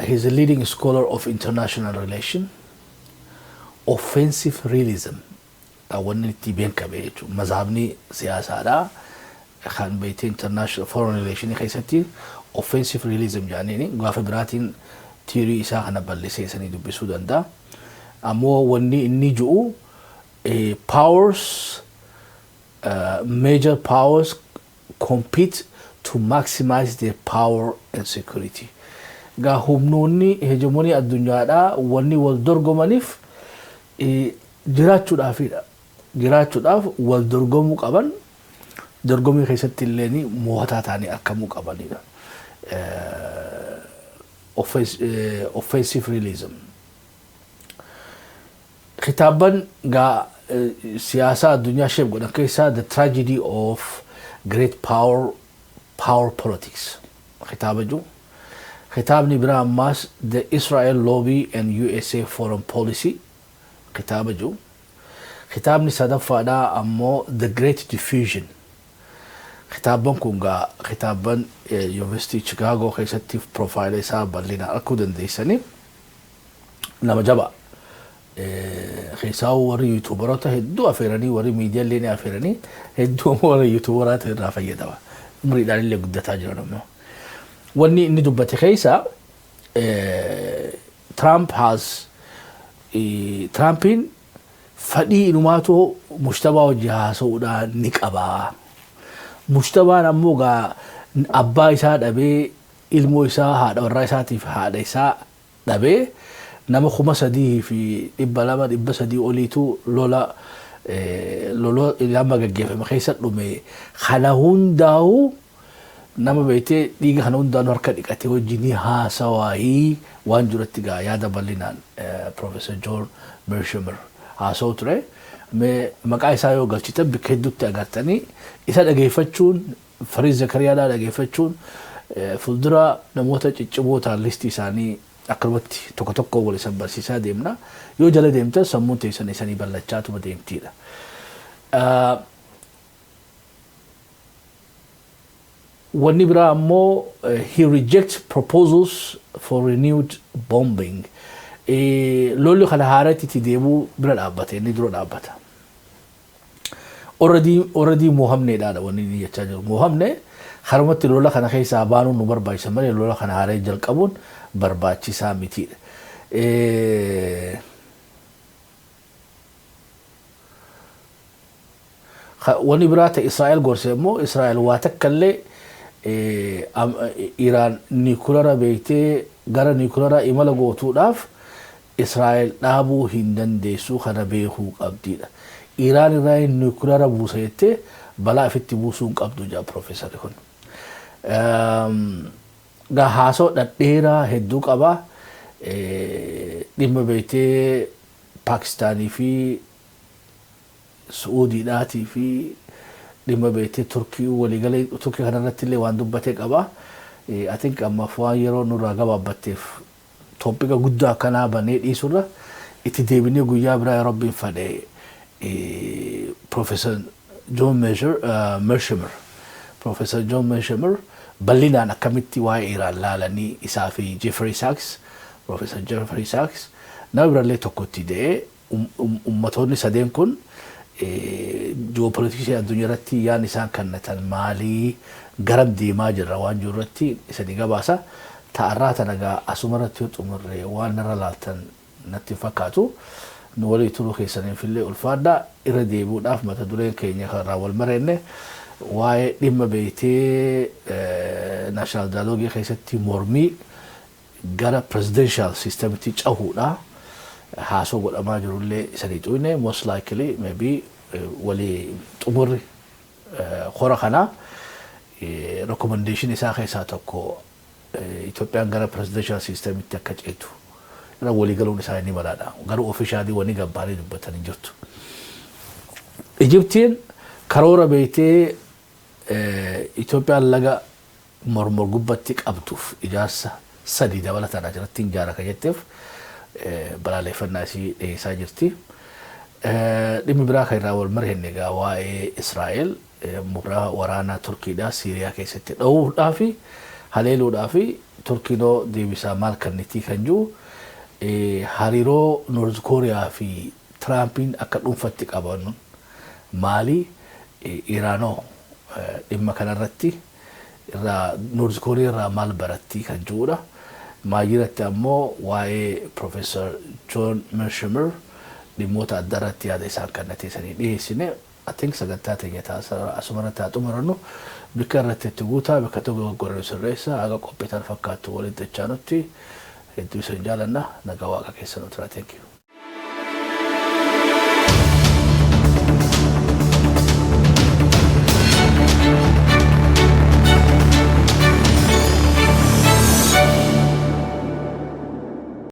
He's a leading scholar of international relation, offensive realism. Wanni itti beekame jechuudha. Mazhabni siyaasaadhaa kan beeytee international foreign relation keessatti offensive realism jaaniini gaafa biraatiin theory isaa kana bal'isee sanii dubbisuu danda'a. Ammoo wanni inni jiru powers major powers compete to maximize their power and security. Gaa humnoonni hegemonii addunyaadhaa wanni wal dorgomaniif jiraachuudhaafidha. Jiraachuudhaaf wal dorgomuu qaban dorgomii keessatti illee mo'ataa ta'anii argamuu qabanidha. Offensive realism. Kitaaban gaa siyaasa addunyaa sheef godhan keessaa The Tragedy of Great Power Politics kitaaba jiru. Kitaabni biraa ammaas The Israel Lobby and USA Foreign Policy kitaaba jiru. Kitaabni sadaffaadhaa ammoo The Great Diffusion. Kitaaban kun gaa kitaaban University Chicago keessatti profaayila isaa bal'inaan arguu dandeessanii nama jabaa. Keessaa warri yuutuubaroota hedduu affeeranii warri miidiyaalee ni affeeranii hedduu warri yuutuubaroota irraa fayyadama. Umriidhaan illee guddataa jiran ammoo. Wanni inni dubbate keessaa Trumpin فدي نماتو مجتمع وجهة سودا نكابا مجتمع نموغا أبا إسا دبي ilmo isaa haadha warraa isaatiif haadha isaa dhabe nama kuma sadii fi dhibba lama dhibba sadii oliitu lola lama gaggeeffame keessa dhume kana hundaa'u nama beekte dhiiga kana hundaa'u harka dhiqate wajjinii haasawaayii waan jiratti gaa yaada bal'inaan Professor John Mearsheimer haasa'u ture maqaa isaa yoo galchitan bakka hedduutti agartanii isa dhageeffachuun Farii Zakariyaadhaa dhageeffachuun fuuldura namoota cicciboota listi isaanii akkamatti tokko tokko wal isaan barsiisaa deemna yoo jala deemtan sammuun teessan isanii ballachaatuma deemtiidha. Wanni biraa ammoo he rejects proposals for renewed bombing. Lolli kana haaratti itti deemuu bira dhaabbate inni dura dhaabbata. Already mohamneedhaadha wanni inni jechaa jiru. Mohamne harumatti lola kana keessa baanu nu barbaachisa malee lola kana haaree jalqabuun barbaachisaa mitiidha. Wanni biraa ta'e Israa'el gorsee immoo Israa'el waa takkallee Iraan niikulara beektee gara niikulara imala gootuudhaaf Israa'el dhaabuu hin dandeessu kana beekuu qabdiidha. Iraan irraa niikulara buusa jettee balaa ofitti buusuu hin qabdu jedha Profeesarri kun. Haasoo dhadheeraa hedduu qaba. Dhimma beektee Paakistaanii fi Suudiidhaatii fi dhimma beektee Turkii waliigalee Turkii kanarratti illee waan dubbatee qaba. I think ammaaf waan yeroo nurraa gabaabbatteef toopika guddaa akkanaa banee dhiisurra itti deebinee guyyaa biraa yoo Rabbiin fedhe Professor John Mearsheimer Professor John Mearsheimer bal'inaan akkamitti waa'ee Iraan laalanii isaa fi Jeffrey Sachs Professor Jeffrey Sachs nama birallee tokkotti de'ee ummatoonni sadeen kun geopolitiksii addunyaa irratti yaan isaan kannatan maalii garam deemaa jirra waan jiru irratti isanii gabaasa ta'arraa tanagaa asuma irratti yoo xumurre waan narra laaltan natti fakkaatu nu walii turuu keessaniif illee ulfaadhaa irra deebi'uudhaaf mata dureen keenya kanarraa wal mareenne waa'ee dhimma beektee national dialogue keessatti mormii gara presidential systemitti cahuudha haasoo godhamaa jirullee isanii xuyne most likely maybe walii xumurri hora kana recommendation isaa keessaa tokko Itoophiyaan gara presidential systemitti akka ceetu irra walii galuun isaa inni malaadha garuu officially wani gabbaanii dubbatanii jirtu. Egyptiin karoora beektee Itoophiyaan laga mormor gubbatti qabduuf ijaarsa sadii dabalataan ajirratti ijaara kan jetteef balaaleffannaa isii dhiyeessaa jirti. Dhimmi biraa kan irraa wal marhenne egaa waa'ee Israa'el mooraa waraanaa Turkiidhaa Siiriyaa keessatti dha'uudhaa fi haleeluudhaa fi Turkiinoo deebisaa maal kannitti kan jiru hariiroo North Kooriyaa fi Tiraampiin akka dhuunfatti qaban maali Iraanoo dhimma kanarratti irraa North Kooriyaa irraa maal baratti kan jirudha. Maajiratti ammoo waa'ee Professor John Mearsheimer dhimmoota adda irratti yaada isaan kannateessanii dhiyeessine I think sagantaa teenya asumarratti haa xumurannu bakka irratti itti guutaa bakka tokko goree sirreessa haga qopheetan fakkaattu waliin dachaanutti hedduu isin jaalanna nagaa waaqa keessan uturaa thank you.